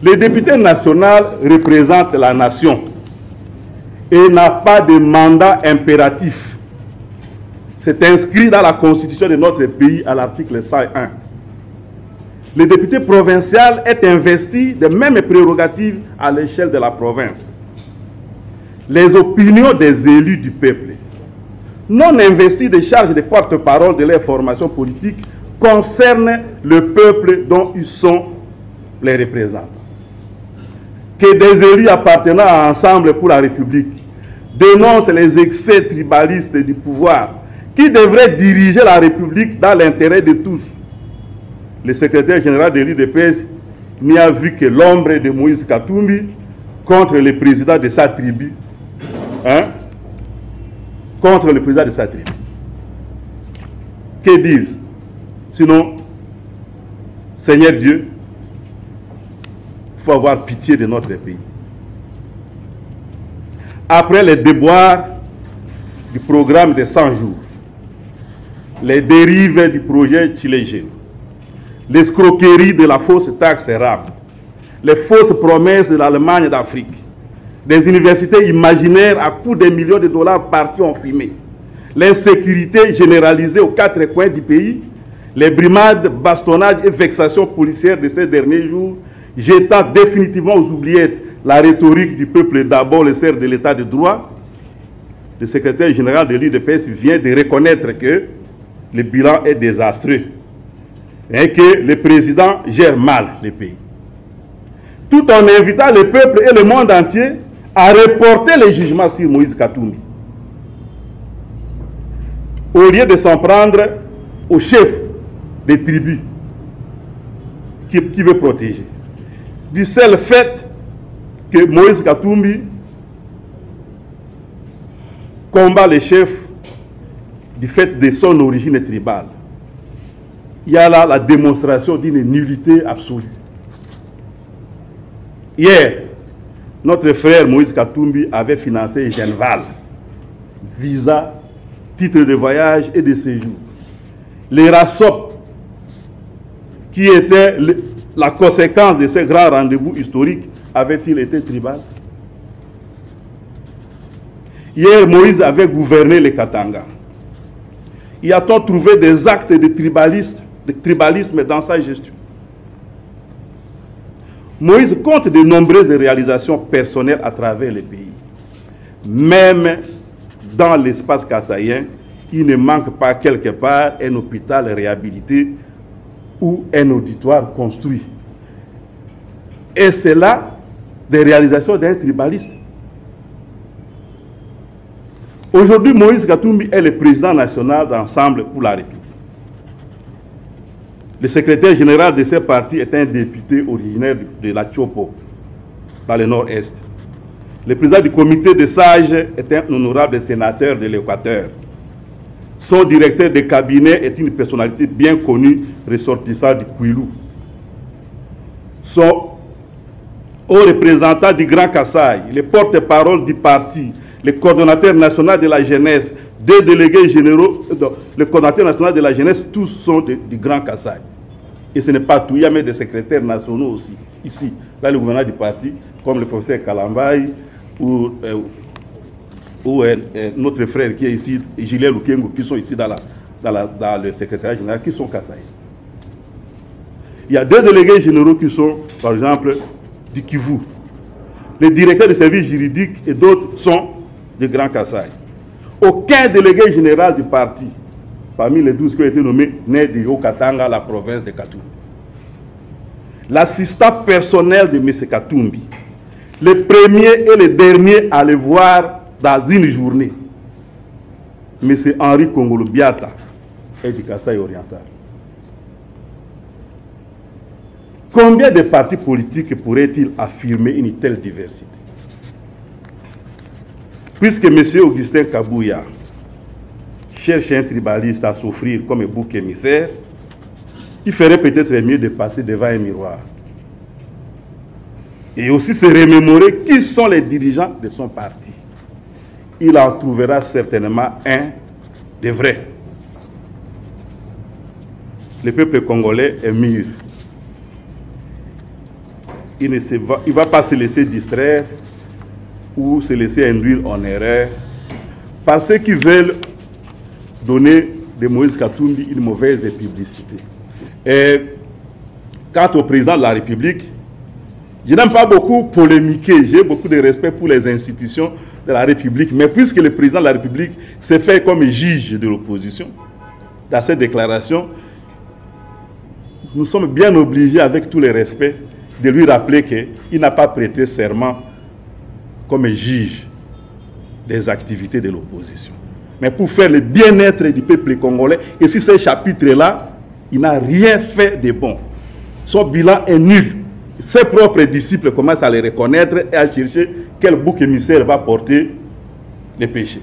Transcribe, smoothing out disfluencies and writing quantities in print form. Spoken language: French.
Le député national représente la nation et n'a pas de mandat impératif. C'est inscrit dans la constitution de notre pays à l'article 101. Le député provincial est investi des mêmes prérogatives à l'échelle de la province. Les opinions des élus du peuple, non investis de charges de porte-parole de leur formation politique, concernent le peuple dont ils sont les représentants. Que des élus appartenant à Ensemble pour la République dénoncent les excès tribalistes du pouvoir qui devrait diriger la République dans l'intérêt de tous. Le secrétaire général de l'UDPS n'y a vu que l'ombre de Moïse Katumbi contre le président de sa tribu. Contre le président de sa tribu. Que dire? Sinon, Seigneur Dieu, il faut avoir pitié de notre pays. Après les déboires du programme des 100 jours, les dérives du projet Chilégé, l'escroquerie de la fausse taxe RAM, les fausses promesses de l'Allemagne d'Afrique, des universités imaginaires à coût de millions de dollars partis en fumée, l'insécurité généralisée aux 4 coins du pays, les brimades, bastonnages et vexations policières de ces derniers jours, jetant définitivement aux oubliettes la rhétorique du peuple d'abord le sert de l'état de droit, le secrétaire général de l'UDPS vient de reconnaître que le bilan est désastreux et que le président gère mal le pays. Tout en invitant le peuple et le monde entier à reporter les jugements sur Moïse Katumbi, au lieu de s'en prendre au chef des tribus qui veut protéger. Du seul fait que Moïse Katumbi combat les chefs du fait de son origine tribale. Il y a là la démonstration d'une nullité absolue. Hier, notre frère Moïse Katumbi avait financé Genval, visa, titre de voyage et de séjour. Les RASOP, qui était la conséquence de ces grands rendez-vous historiques, avait-il été tribal? Hier, Moïse avait gouverné les Katanga. Y a-t-on trouvé des actes de tribalisme dans sa gestion? Moïse compte de nombreuses réalisations personnelles à travers le pays. Même dans l'espace kassaïen, il ne manque pas quelque part un hôpital réhabilité ou un auditoire construit. Et c'est là des réalisations d'un tribaliste. Aujourd'hui, Moïse Katumbi est le président national d'Ensemble pour la République. Le secrétaire général de ce parti est un député originaire de la Tchopo, dans le nord-est. Le président du comité des sages est un honorable sénateur de l'Équateur. Son directeur de cabinet est une personnalité bien connue, ressortissant du Kouilou. Son haut représentant du Grand Kasaï, le porte-parole du parti, le coordonnateur national de la jeunesse, deux délégués généraux, le coordonnateur national de la jeunesse, tous sont du Grand Kasaï. Et ce n'est pas tout, il y a même des secrétaires nationaux aussi, ici, là le gouverneur du parti, comme le professeur Kalambaye, ou notre frère qui est ici, Julien Lukengo, qui sont ici dans le secrétariat général, qui sont Kasaï. Il y a deux délégués généraux qui sont, par exemple, du Kivu. Les directeurs de services juridiques et d'autres sont du Grand Kasaï. Aucun délégué général du parti, parmi les 12 qui ont été nommés, n'est du Haut-Katanga, la province de Katumbi. L'assistant personnel de M. Katumbi, le premier et le dernier à le voir dans une journée, M. Henri Kongolo Biata, est du Kasaï oriental. Combien de partis politiques pourraient-ils affirmer une telle diversité? Puisque M. Augustin Kabouya cherche un tribaliste à s'offrir comme un bouc émissaire, il ferait peut-être mieux de passer devant un miroir. Et aussi se remémorer qui sont les dirigeants de son parti. Il en trouvera certainement un de vrai. Le peuple congolais est mûr. il ne va pas se laisser distraire ou se laisser induire en erreur par ceux qui veulent donner de Moïse Katumbi une mauvaise publicité. Et quant au président de la République, je n'aime pas beaucoup polémiquer, j'ai beaucoup de respect pour les institutions de la République, mais puisque le président de la République s'est fait comme juge de l'opposition, dans cette déclaration, nous sommes bien obligés, avec tous les respects, de lui rappeler qu'il n'a pas prêté serment comme juge des activités de l'opposition, mais pour faire le bien-être du peuple congolais. Et sur ce chapitre-là, il n'a rien fait de bon. Son bilan est nul. Ses propres disciples commencent à le reconnaître et à chercher quel bouc émissaire va porter les péchés.